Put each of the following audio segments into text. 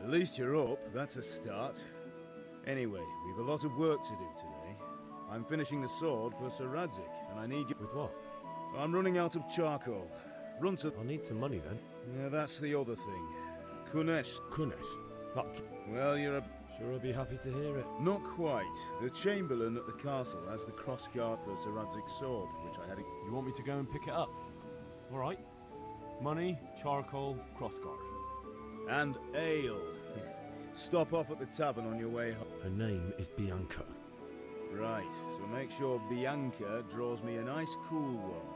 At least you're up, that's a start. Anyway, we've a lot of work to do today. I'm finishing the sword for Sir Radzik, and I need you... With what? I'm running out of charcoal. Run to... I'll need some money then. Yeah, that's the other thing. Kunesh. Kunesh? Not... Well, you're a... Sure I'll be happy to hear it. Not quite. The Chamberlain at the castle has the crossguard for Sir Radzik's sword, which I had... You want me to go and pick it up? Alright. Money, charcoal, crossguard. And ale. Stop off at the tavern on your way home. Her name is Bianca. Right, so make sure Bianca draws me a nice cool one.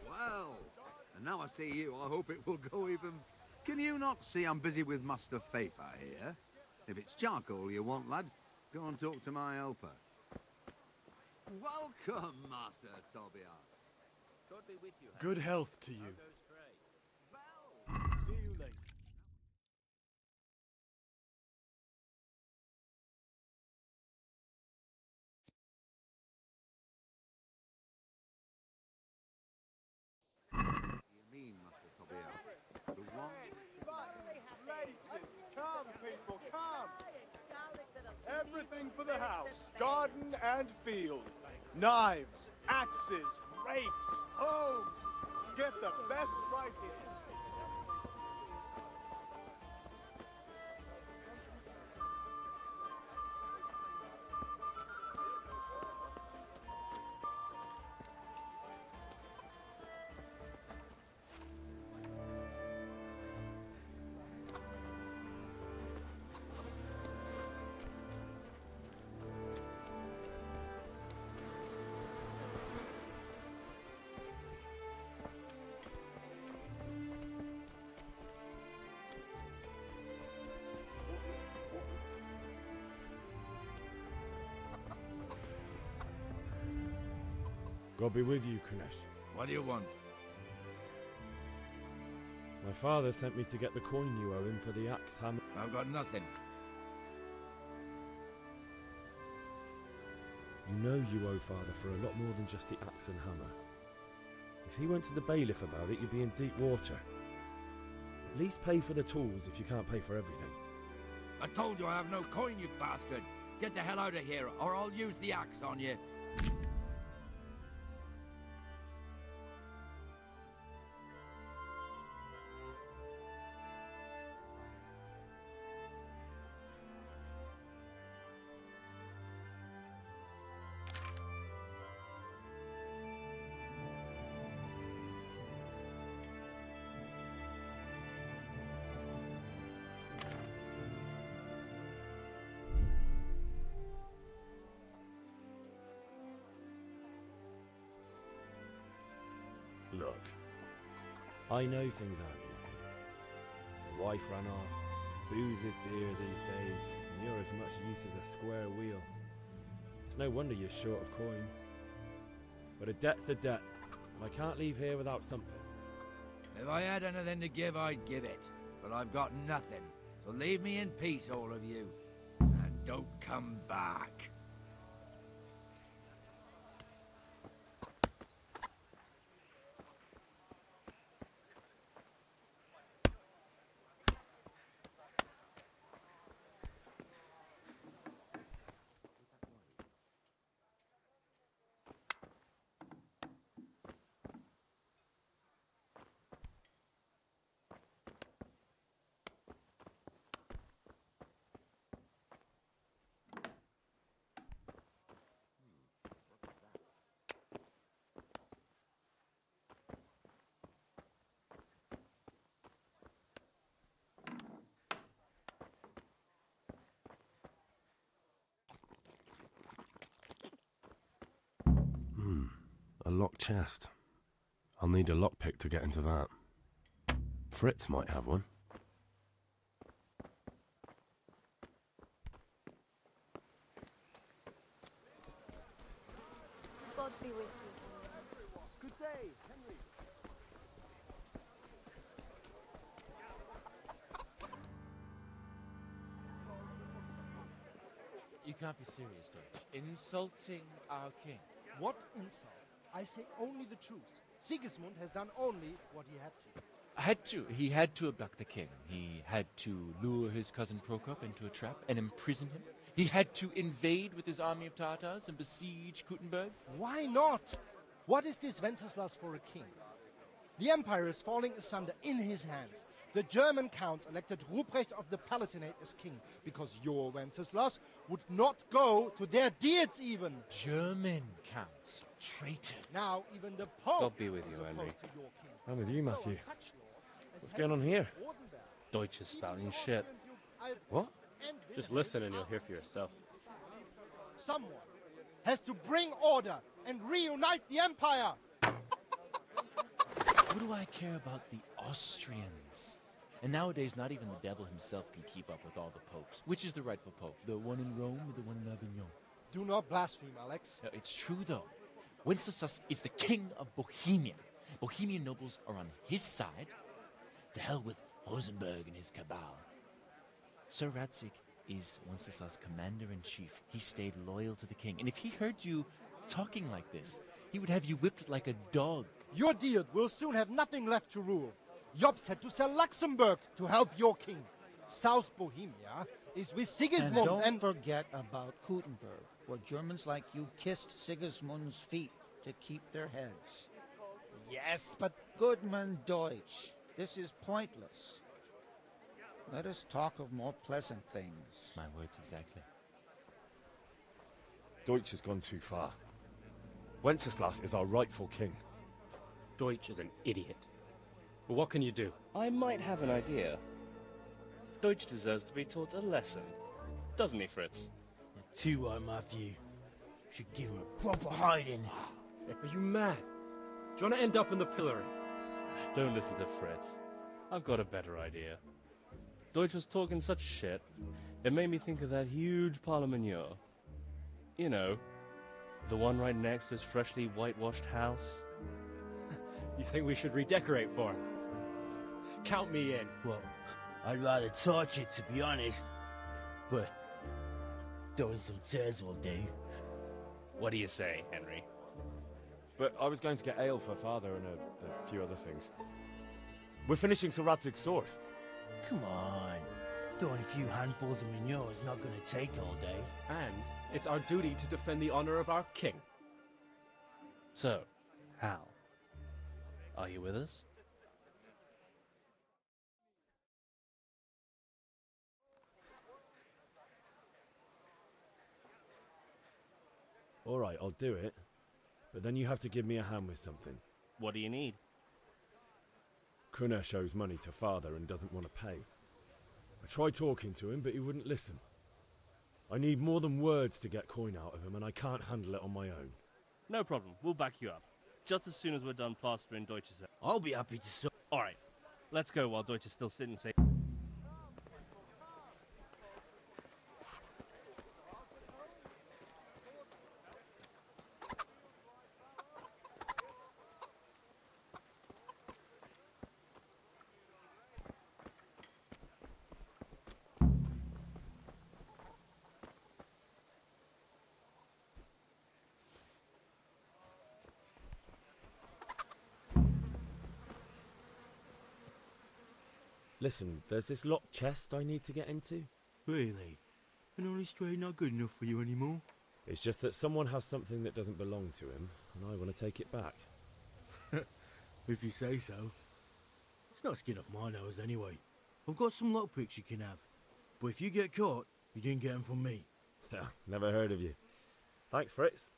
Well, and now I see you, I hope it will go even... Can you not see I'm busy with Master Fafa here? If it's charcoal you want, lad, go and talk to my helper. Welcome, Master Tobias. God be with you. Good health to you. See you later. You mean, Master Tobias? The one... Places. Come, people, come. Everything for the house. Garden and field. Knives, axes, rakes, hoes. Get the best prices. God be with you, Kunesh. What do you want? My father sent me to get the coin you owe him for the axe hammer. I've got nothing. You know you owe father for a lot more than just the axe and hammer. If he went to the bailiff about it, you'd be in deep water. At least pay for the tools if you can't pay for everything. I told you I have no coin, you bastard. Get the hell out of here, or I'll use the axe on you. Look, I know things aren't easy. The wife ran off, booze is dear these days, and you're as much use as a square wheel. It's no wonder you're short of coin. But a debt's a debt, and I can't leave here without something. If I had anything to give, I'd give it. But I've got nothing. So leave me in peace, all of you. And don't come back. A locked chest. I'll need a lockpick to get into that. Fritz might have one. God be with you. Good day, Henry. You can't be serious, Deutsch. Insulting our king. What insult? I say only the truth. Sigismund has done only what he had to. Had to. He had to abduct the king. He had to lure his cousin Prokop into a trap and imprison him. He had to invade with his army of Tatars and besiege Kuttenberg. Why not? What is this Wenceslas for a king? The empire is falling asunder in his hands. The German counts elected Ruprecht of the Palatinate as king because your Wenceslas would not go to their deeds even. German counts. Traitor. Now even the Pope God be with you, is opposed Henry. to your king. I'm with you, So Matthew. are such lords as What's going on here? Henry Rosenberg, Deutsch is even spouting the shit. Austrian Dukes Albrecht What? and Just Wilhelm listen and you'll are hear for yourself. Someone has to bring order and reunite the empire. What do I care about the Austrians? And nowadays, not even the devil himself can keep up with all the popes. Which is the rightful pope? The one in Rome or the one in Avignon? Do not blaspheme, Alex. No, it's true, though. Wenceslas is the king of Bohemia. Bohemian nobles are on his side. To hell with Rosenberg and his cabal. Sir Radzik is Wenceslas' commander-in-chief. He stayed loyal to the king. And if he heard you talking like this, he would have you whipped like a dog. Your deed will soon have nothing left to rule. Jobst had to sell Luxembourg to help your king. South Bohemia is with Sigismund And don't forget about Kuttenberg, where Germans like you kissed Sigismund's feet to keep their heads. Yes, but Goodman Deutsch, this is pointless. Let us talk of more pleasant things. My words exactly. Deutsch has gone too far. Wenceslas is our rightful king. Deutsch is an idiot. But what can you do? I might have an idea. Deutsch deserves to be taught a lesson. Doesn't he, Fritz? Too right, Matthew. Should give him a proper hiding. Are you mad? Do you want to end up in the pillory? Don't listen to Fritz. I've got a better idea. Deutsch was talking such shit, it made me think of that huge parliament. You know, the one right next to his freshly whitewashed house. You think we should redecorate for him? Count me in. Well, I'd rather torch it, to be honest. But throwing some tears will do. What do you say, Henry? But I was going to get ale for father and a few other things. We're finishing Sir Radzig's sword. Come on. Throwing a few handfuls of manure is not going to take all day. And it's our duty to defend the honor of our king. So, Hal, are you with us? Alright, I'll do it. But then you have to give me a hand with something. What do you need? Kruna owes money to father and doesn't want to pay. I tried talking to him, but he wouldn't listen. I need more than words to get coin out of him, and I can't handle it on my own. No problem, we'll back you up. Just as soon as we're done plastering Deutsch's head. I'll be happy to Alright, let's go while Deutsch is still sitting safe. Listen, there's this locked chest I need to get into. Really? An honest trade not good enough for you anymore? It's just that someone has something that doesn't belong to him, and I want to take it back. If you say so. It's not skin off my nose anyway. I've got some lockpicks you can have. But if you get caught, you didn't get them from me. Never heard of you. Thanks, Fritz.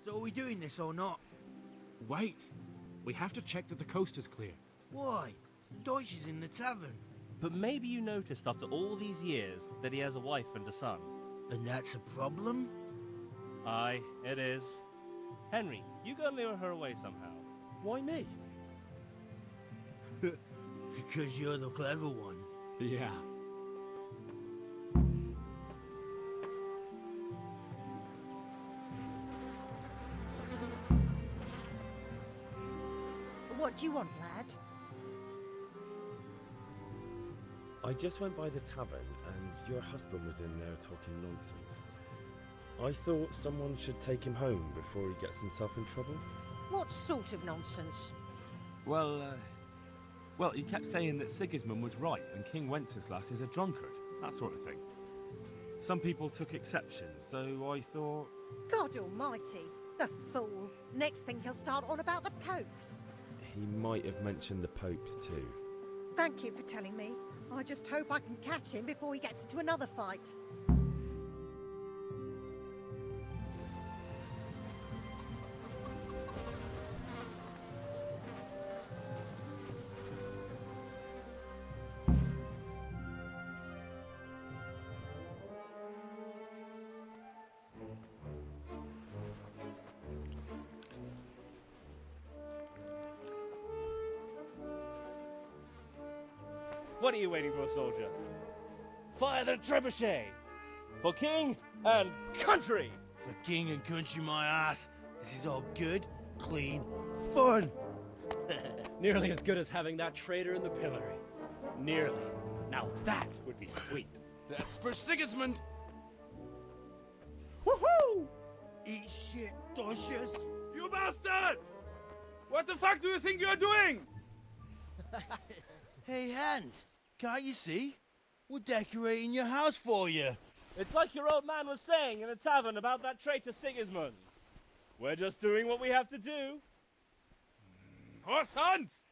So are we doing this or not? Wait. We have to check that the coast is clear. Why? Deutsch is in the tavern. But maybe you noticed after all these years that he has a wife and a son. And that's a problem? Aye, it is. Henry, you go lure her away somehow. Why me? Because you're the clever one. Yeah. What do you want, lad? I just went by the tavern and your husband was in there talking nonsense. I thought someone should take him home before he gets himself in trouble. What sort of nonsense? Well, he kept saying that Sigismund was right and King Wenceslas is a drunkard, that sort of thing. Some people took exception, so I thought... God almighty, the fool. Next thing he'll start on about the popes. He might have mentioned the popes too. Thank you for telling me. I just hope I can catch him before he gets into another fight. What are you waiting for, soldier? Fire the trebuchet! For king and country! For king and country, my ass. This is all good, clean, fun. Nearly as good as having that traitor in the pillory. Nearly. Now that would be sweet. That's for Sigismund! Woohoo! Eat shit, Deutsches. You bastards! What the fuck do you think you're doing? Hey, Hans, can't you see? We're decorating your house for you. It's like your old man was saying in the tavern about that traitor Sigismund. We're just doing what we have to do. Horse Hans!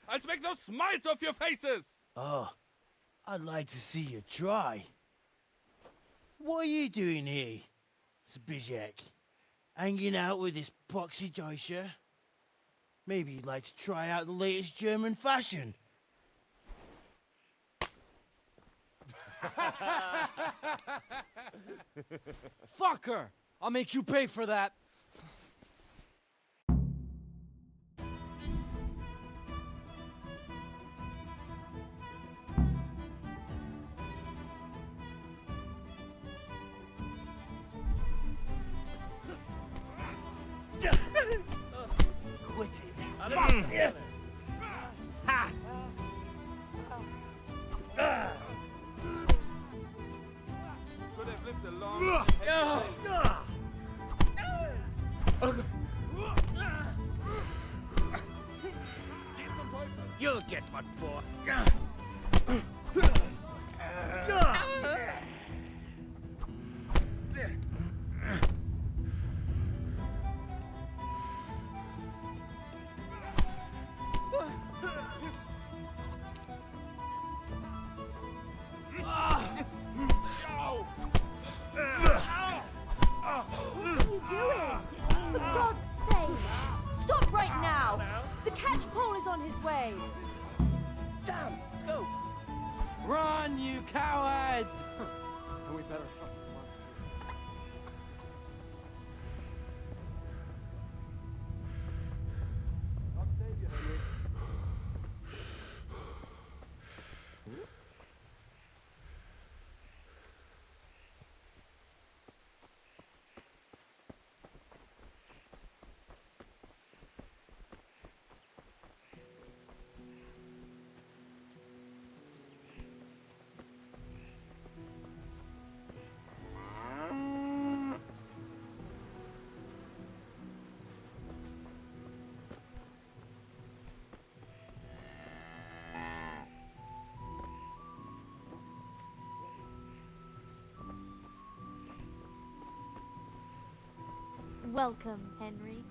I'll make those smiles off your faces! Oh, I'd like to see you try. What are you doing here, Zbigniew? Hanging out with this poxy Deutscher? Maybe you'd like to try out the latest German fashion. Fucker! I'll make you pay for that. Quit it. Ha! Could have lived a long... You'll get what for. What are you doing? For God's sake! Stop right now! The catch pole is on his way! Damn! Let's go! Run, you cowards! We better fucking run. God save you, Henry. Welcome, Henry.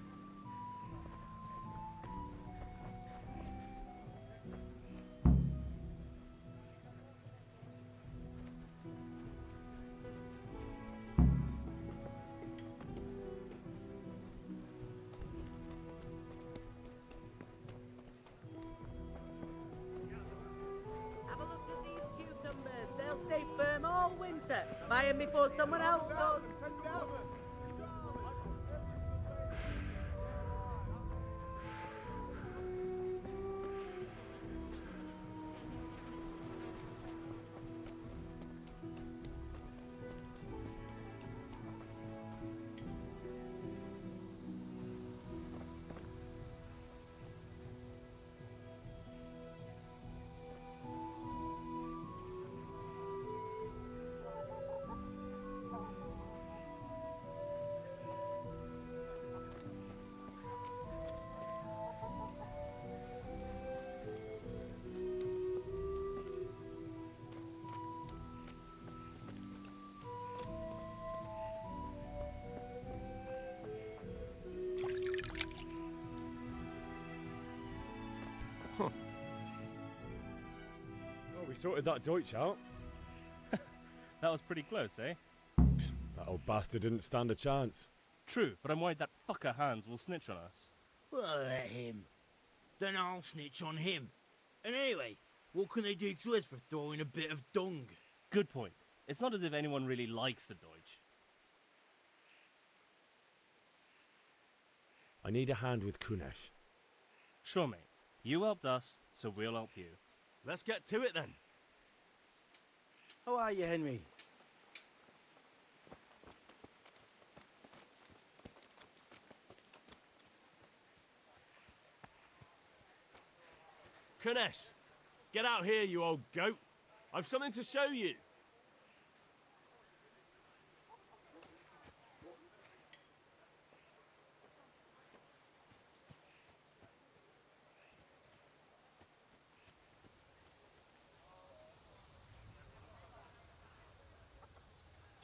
Have a look at these cucumbers. They'll stay firm all winter. Buy them before someone else does. Oh, we sorted that Deutsch out. That was pretty close, eh? That old bastard didn't stand a chance. True, but I'm worried that fucker Hans will snitch on us. Well, let him. Then I'll snitch on him. And anyway, what can they do to us for throwing a bit of dung? Good point. It's not as if anyone really likes the Deutsch. I need a hand with Kunesh. Sure, mate. You helped us, so we'll help you. Let's get to it then. How are you, Henry? Kunesh, get out here, you old goat. I've something to show you.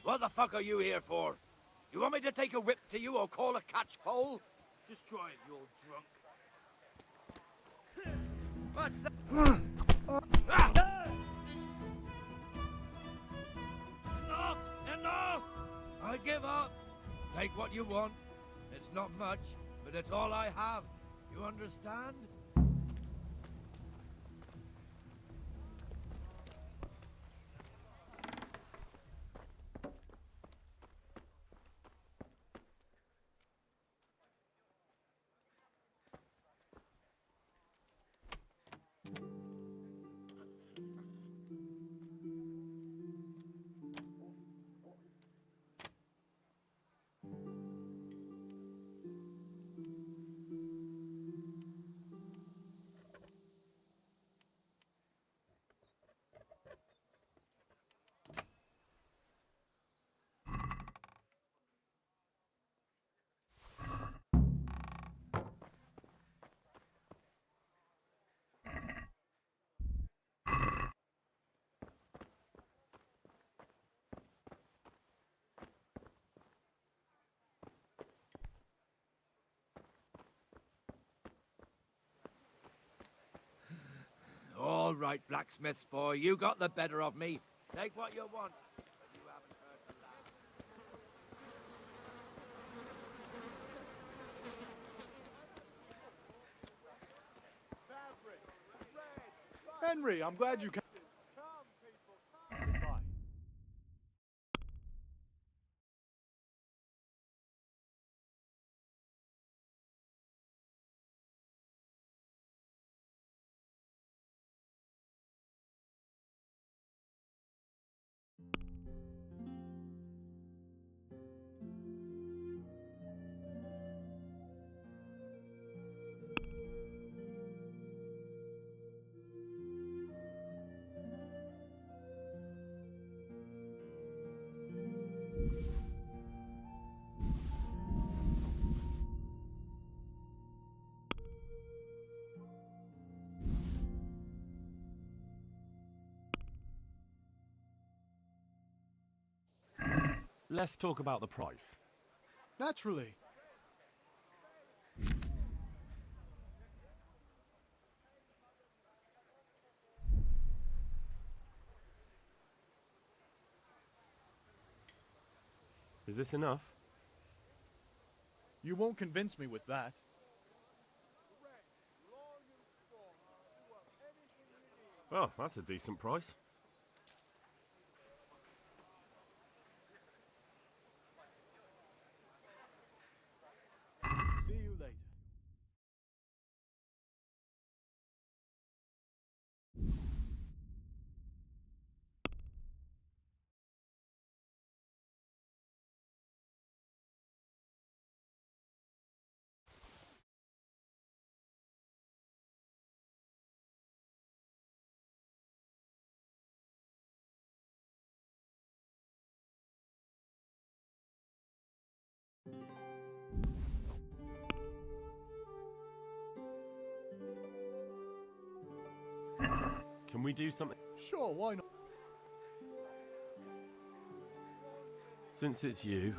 What the fuck are you here for? You want me to take a whip to you or call a catch pole? Just try it, you old drunk. What's that? Enough! Enough! I give up. Take what you want. It's not much, but it's all I have. You understand? All right, blacksmith's boy, you got the better of me. Take what you want. But you haven't heard the last. Henry, I'm glad you came. Goodbye. Let's talk about the price. Naturally. Is this enough? You won't convince me with that. Oh, that's a decent price. See you later. Can we do something? Sure, why not? Since it's you.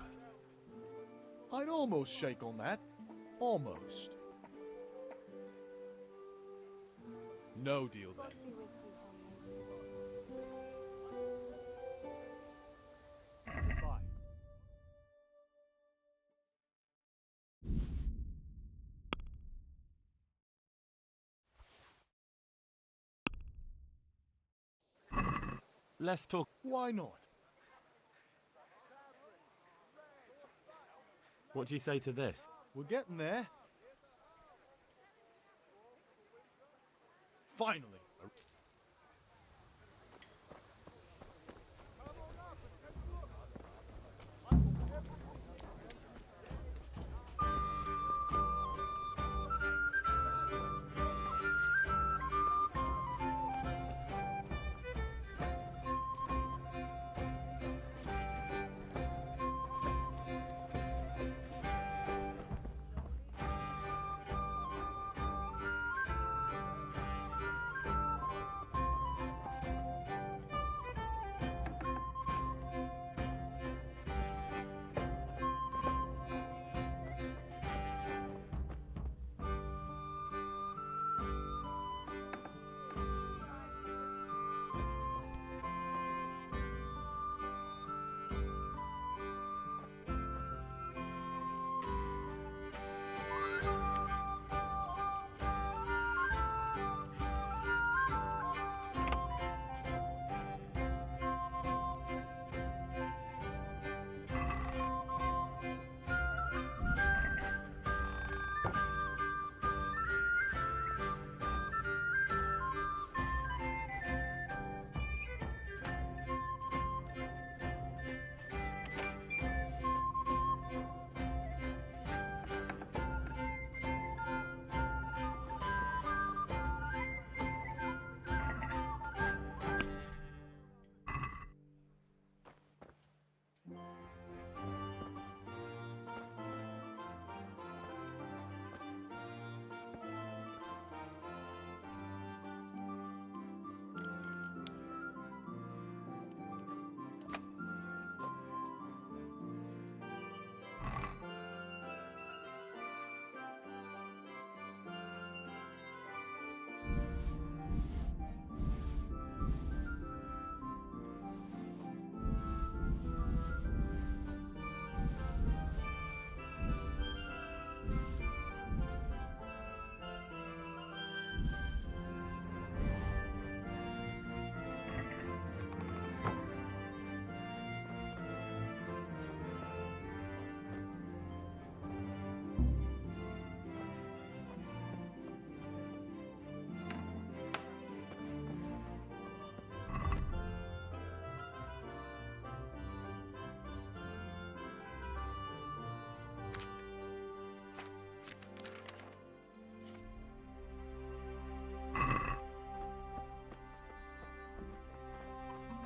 I'd almost shake on that. Almost. No deal then. Goodbye. Let's talk. Why not? What do you say to this? We're getting there. Finally.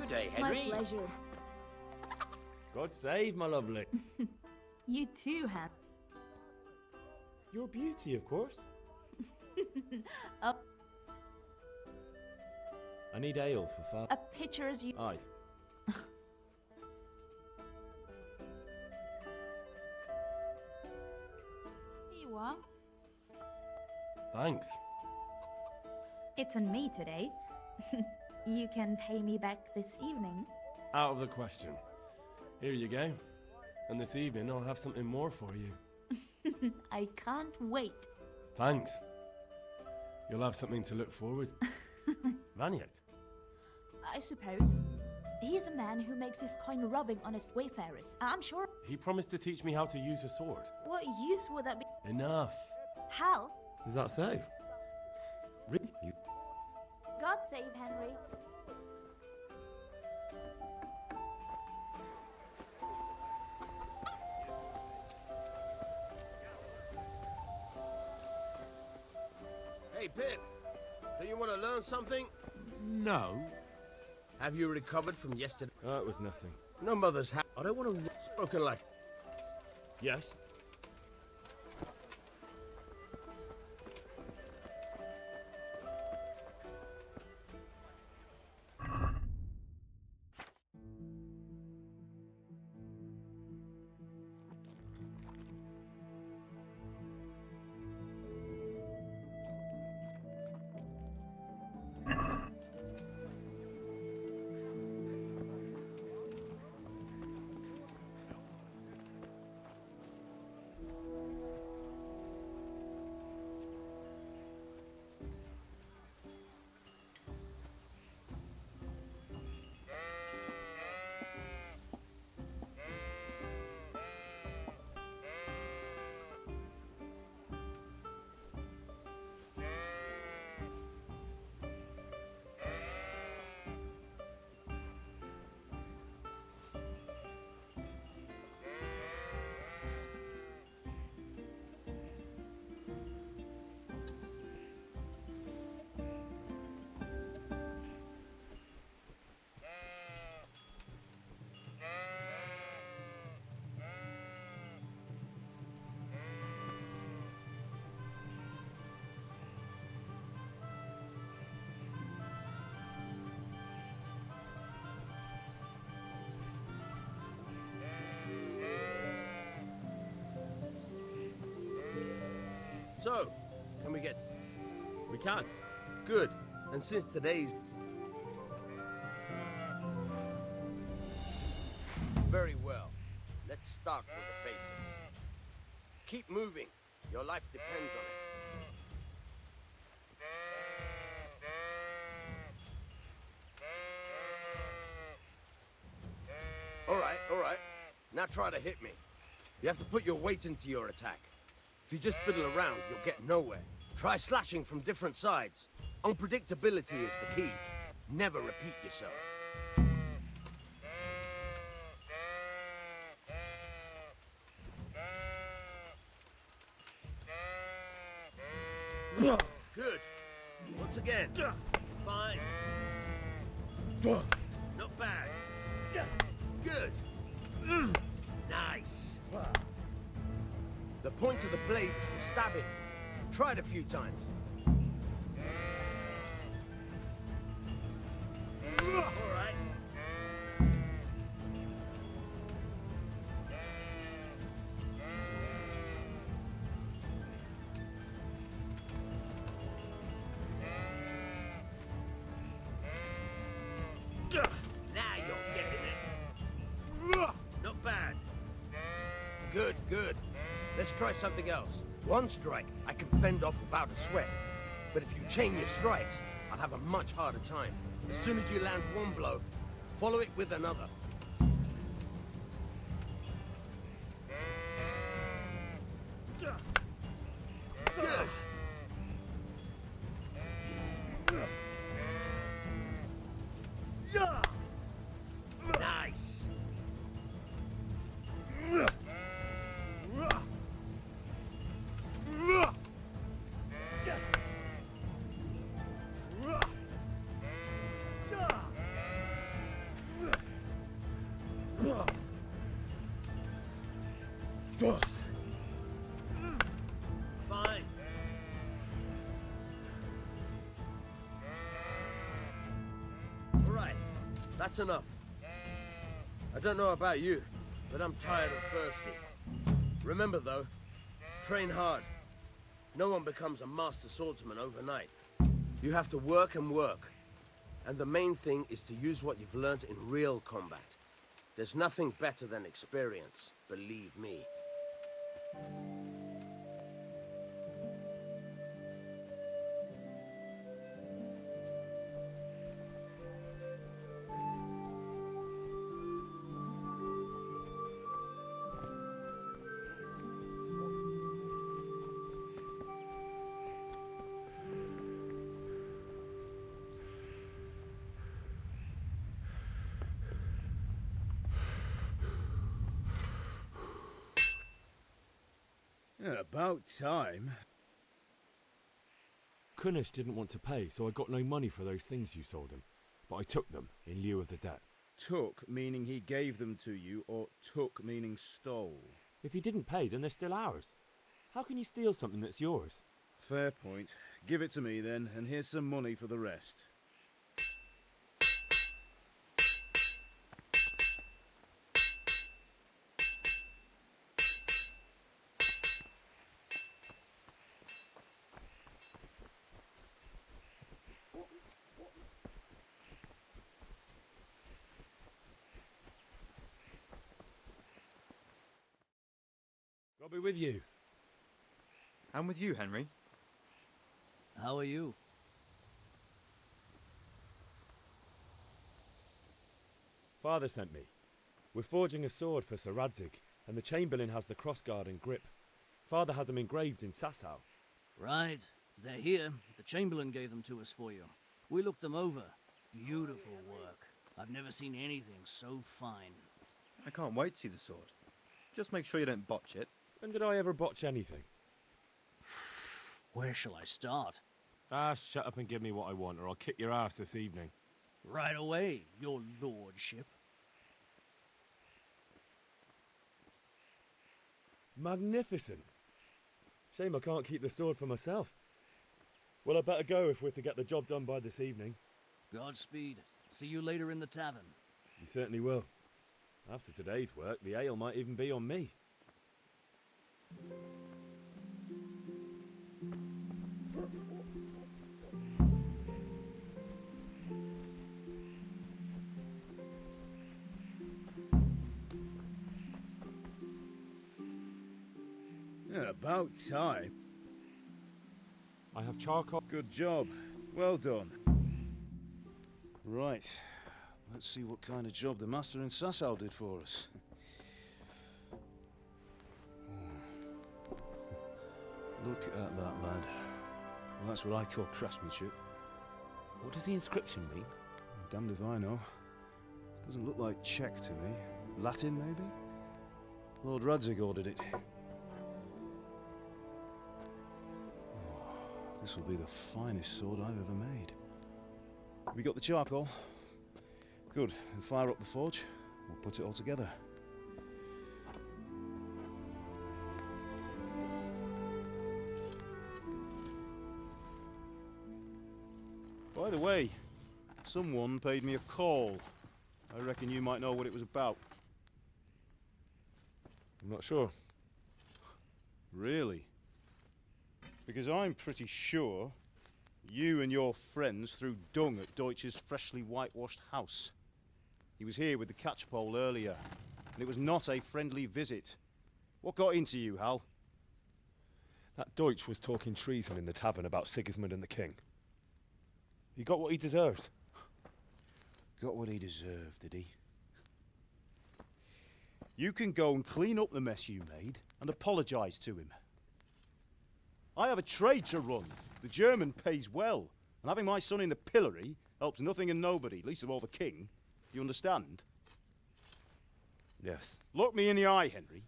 day, My Henry. pleasure. God save my lovely. You too, Ham. Your beauty, of course. Up I need ale for a picture as you. Aye. Here you are. Thanks. It's on me today. You can pay me back this evening. Out of the question. Here you go. And this evening I'll have something more for you. I can't wait. Thanks. You'll have something to look forward to. Vaniac. I suppose. He's a man who makes his coin robbing honest wayfarers. I'm sure. He promised to teach me how to use a sword. What use would that be? Enough. How? Is that so? Really? God save Henry. Hey, Pip. Do you want to learn something? No. Have you recovered from yesterday? That was nothing. No mother's house. I don't want to spoken like. Yes. So, can we get... We can. Good. And since today's... Very well. Let's start with the basics. Keep moving. Your life depends on it. All right. Now try to hit me. You have to put your weight into your attack. If you just fiddle around, you'll get nowhere. Try slashing from different sides. Unpredictability is the key. Never repeat yourself. Good. Once again. Fine. Not bad. Good. Nice. The point of the blade is for stabbing. Try it a few times. All right. Now you're getting it. Not bad. Good. Let's try something else. One strike, I can fend off without a sweat. But if you chain your strikes, I'll have a much harder time. As soon as you land one blow, follow it with another. Good. Nice. Fine. All right, that's enough. I don't know about you, but I'm tired and thirsty. Remember though, train hard. No one becomes a master swordsman overnight. You have to work and work. And the main thing is to use what you've learned in real combat. There's nothing better than experience, believe me. About time. Kunish didn't want to pay, so I got no money for those things you sold him. But I took them in lieu of the debt. Took meaning he gave them to you, or took meaning stole? If he didn't pay, then they're still ours. How can you steal something that's yours? Fair point. Give it to me then, and here's some money for the rest. I'll be with you. I'm with you, Henry. How are you? Father sent me. We're forging a sword for Sir Radzig, and the Chamberlain has the crossguard and grip. Father had them engraved in Sasau. Right. They're here. The Chamberlain gave them to us for you. We looked them over. Beautiful work. I've never seen anything so fine. I can't wait to see the sword. Just make sure you don't botch it. When did I ever botch anything? Where shall I start? Ah, shut up and give me what I want, or I'll kick your ass this evening. Right away, your lordship. Magnificent. Shame I can't keep the sword for myself. Well, I better go if we're to get the job done by this evening. Godspeed. See you later in the tavern. You certainly will. After today's work, the ale might even be on me. About time. I have charcoal. Good job. Well done. Right. Let's see what kind of job the master in Sasau did for us. Look at that, lad. Well, that's what I call craftsmanship. What does the inscription mean? Damned if I know. Doesn't look like Czech to me. Latin, maybe? Lord Radzig ordered it. This will be the finest sword I've ever made. We got the charcoal? Good. We'll fire up the forge. We'll put it all together. By the way, someone paid me a call. I reckon you might know what it was about. I'm not sure. Really? Because I'm pretty sure you and your friends threw dung at Deutsch's freshly whitewashed house. He was here with the catchpole earlier, and it was not a friendly visit. What got into you, Hal? That Deutsch was talking treason in the tavern about Sigismund and the king. He got what he deserved. Got what he deserved, did he? You can go and clean up the mess you made and apologise to him. I have a trade to run. The German pays well, and having my son in the pillory helps nothing and nobody, least of all the king. You understand? Yes. Look me in the eye, Henry.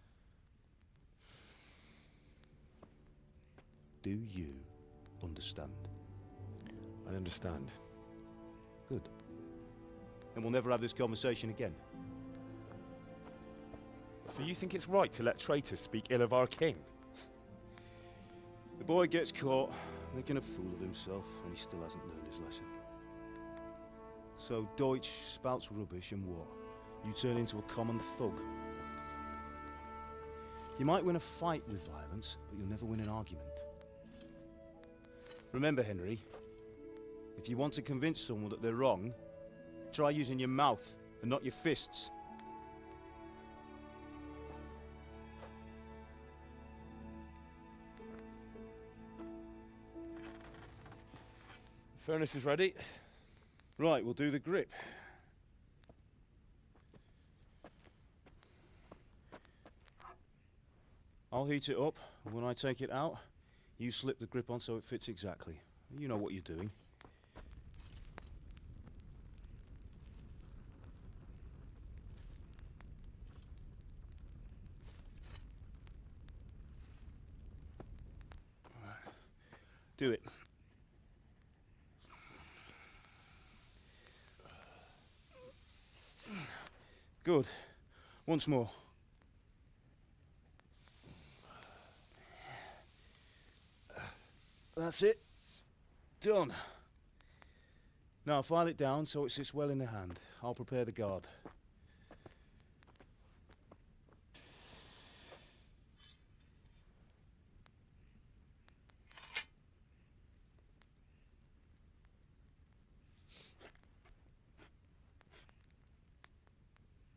Do you understand? I understand. Good. Then we'll never have this conversation again. So you think it's right to let traitors speak ill of our king? The boy gets caught, making a fool of himself, and he still hasn't learned his lesson. So Deutsch spouts rubbish, and what? You turn into a common thug. You might win a fight with violence, but you'll never win an argument. Remember, Henry, if you want to convince someone that they're wrong, try using your mouth and not your fists. Furnace is ready. Right, we'll do the grip. I'll heat it up, and when I take it out, you slip the grip on so it fits exactly. You know what you're doing. Do it. Good. Once more. That's it. Done. Now file it down so it sits well in the hand. I'll prepare the guard.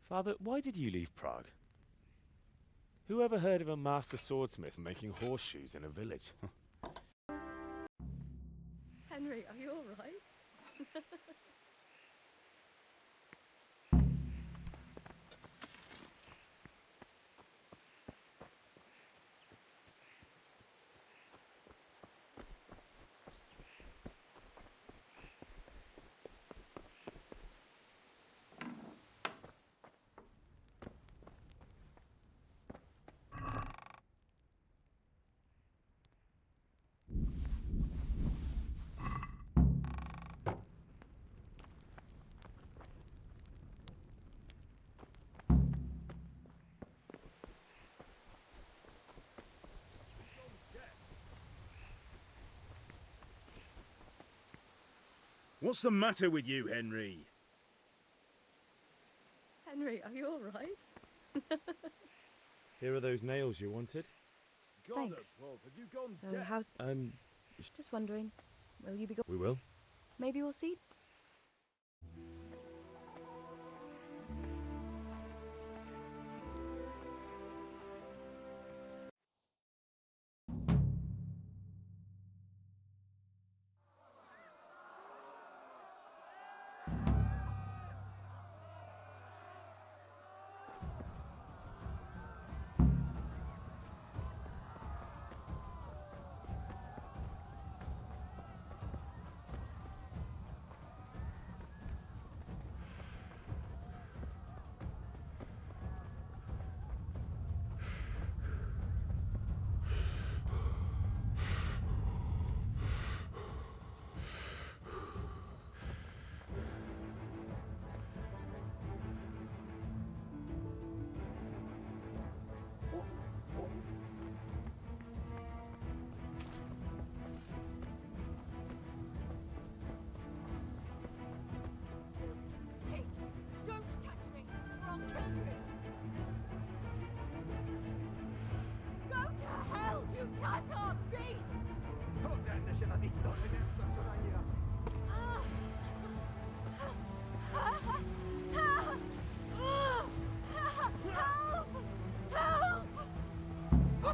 Father, why did you leave Prague? Who ever heard of a master swordsmith making horseshoes in a village? Henry, are you all right? What's the matter with you, Henry? Henry, are you all right? Here are those nails you wanted. Thanks. Have you gone So how's... Just wondering, will you be go... We will. Maybe we'll see.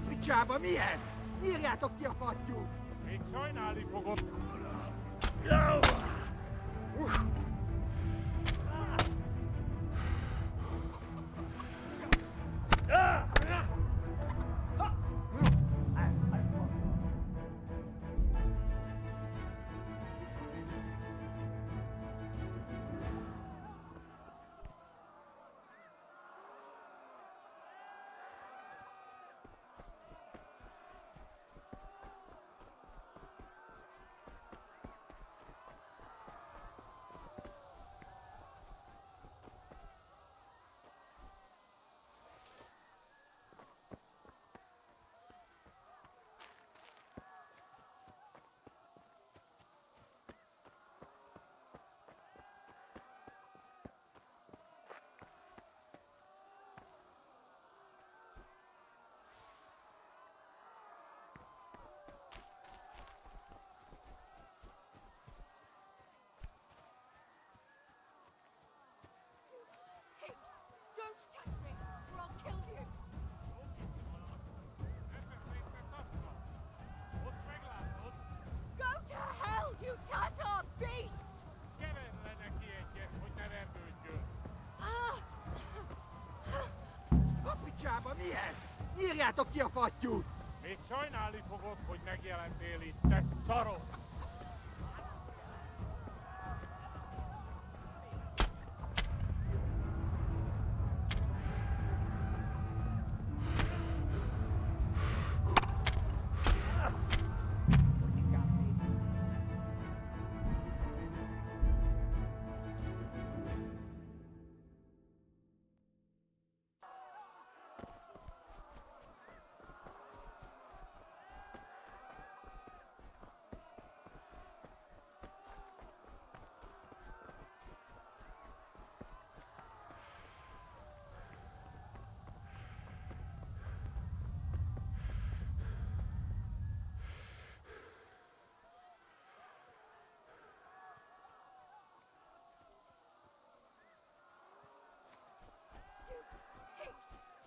Picsába mihez? Nyírjátok ki a fattyút! Még sajnálni fogod. picsába, mi ez? Nyírjátok ki a fattyút! Még sajnálni fogod, hogy megjelentél itt, te szarok!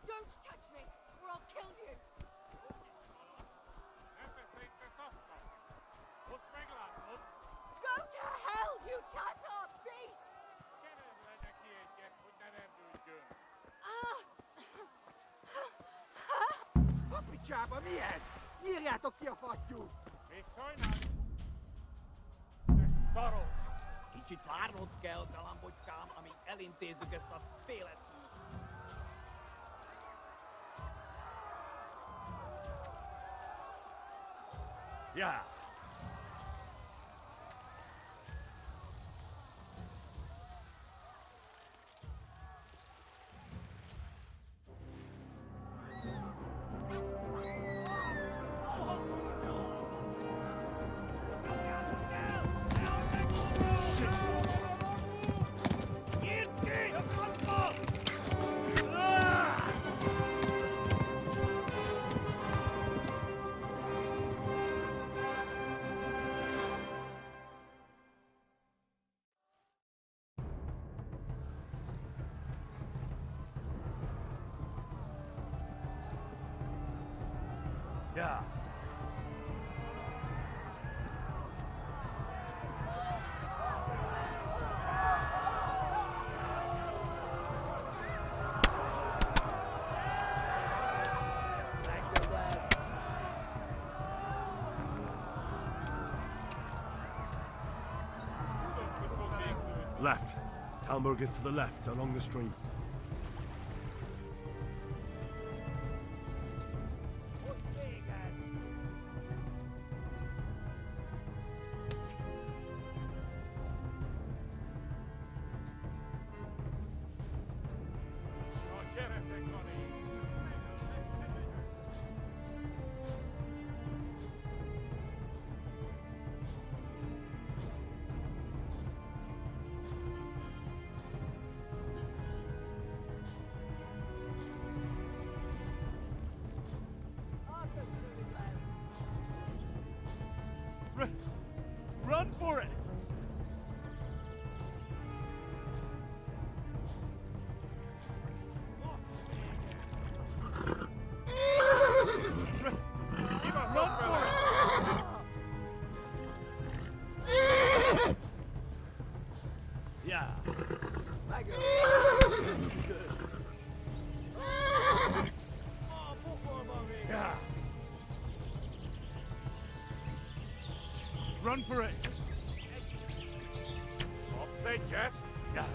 Don't touch me, or I'll kill you! Go to hell, you Tatar beast! A picsába, mi ez? Nyírjátok ki a fattyút! Még sajnálni... Szarok! Kicsit várnod kell, galambocskám, amíg elintézzük ezt a féleszűt. Yeah. Yeah. Left. Talmberg is to the left, along the stream. Run for it! Yeah. Yeah. Run for it! Offside, Jeff. Yeah.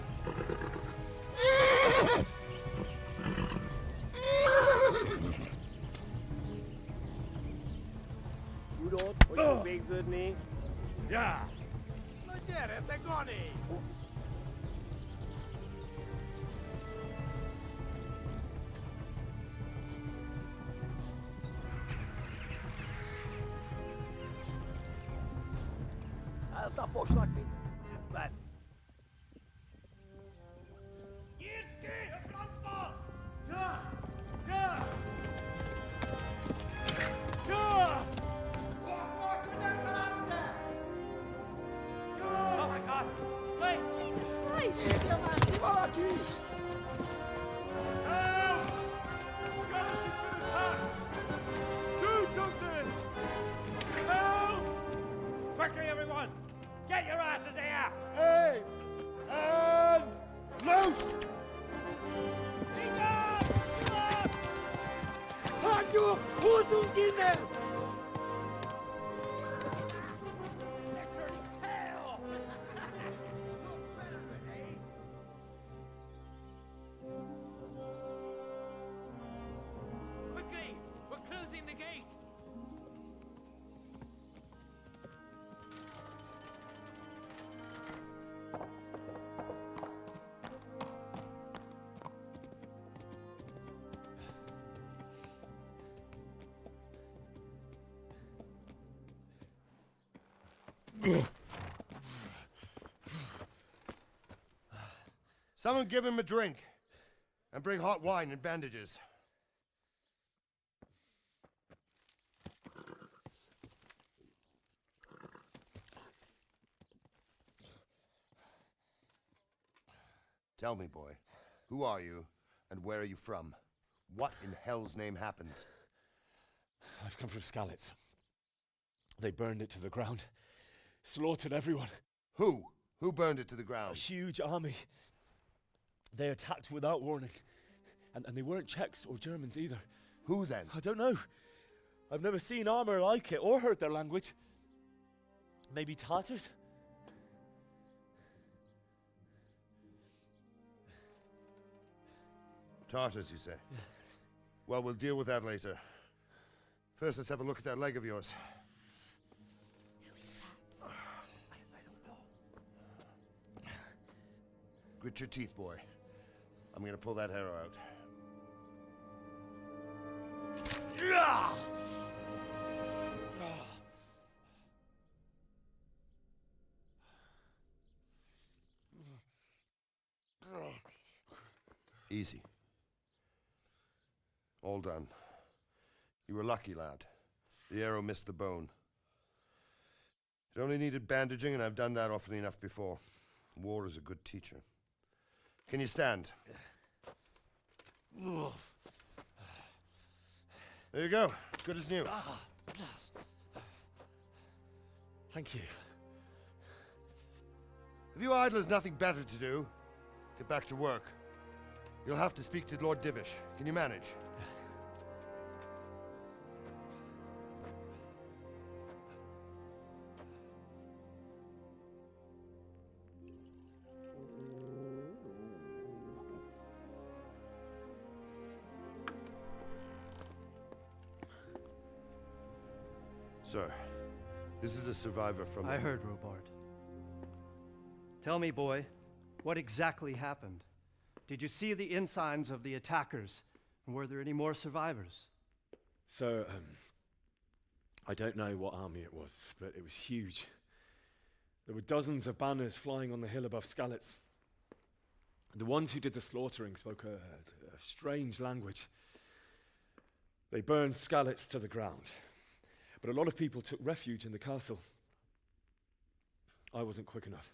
Tudod, hogy fog végződni? Yeah. Na gyere, te Gani! Eltaposlak mindent! Nyírd ki a francba! Ja! Ja! Ja! Oh my God! Wait! Jesus Christ! Érje már ki valaki! Help! Skeleton's been attacked! Do something! Help! Quickly, everyone! Get your asses here! Hey! And loose! Du Hustenkinder! Quickly! We're closing the gate! Someone give him a drink. And bring hot wine and bandages. Tell me, boy, who are you and where are you from? What in hell's name happened? I've come from Skalitz. They burned it to the ground. Slaughtered everyone. Who? Who burned it to the ground? A huge army. They attacked without warning. And they weren't Czechs or Germans either. Who then? I don't know. I've never seen armor like it or heard their language. Maybe Tatars? Tartars, you say? Well, we'll deal with that later. First, let's have a look at that leg of yours. Grit your teeth, boy. I'm gonna pull that arrow out. Easy. All done. You were lucky, lad. The arrow missed the bone. It only needed bandaging, and I've done that often enough before. War is a good teacher. Can you stand? There you go. Good as new. Thank you. Have you idlers nothing better to do? Get back to work. You'll have to speak to Lord Divish. Can you manage? Sir, this is a survivor from... I heard, Robard. Tell me, boy, what exactly happened? Did you see the ensigns of the attackers? And were there any more survivors? So, I don't know what army it was, but it was huge. There were dozens of banners flying on the hill above Skalitz. The ones who did the slaughtering spoke a strange language. They burned Skalitz to the ground. But a lot of people took refuge in the castle. I wasn't quick enough.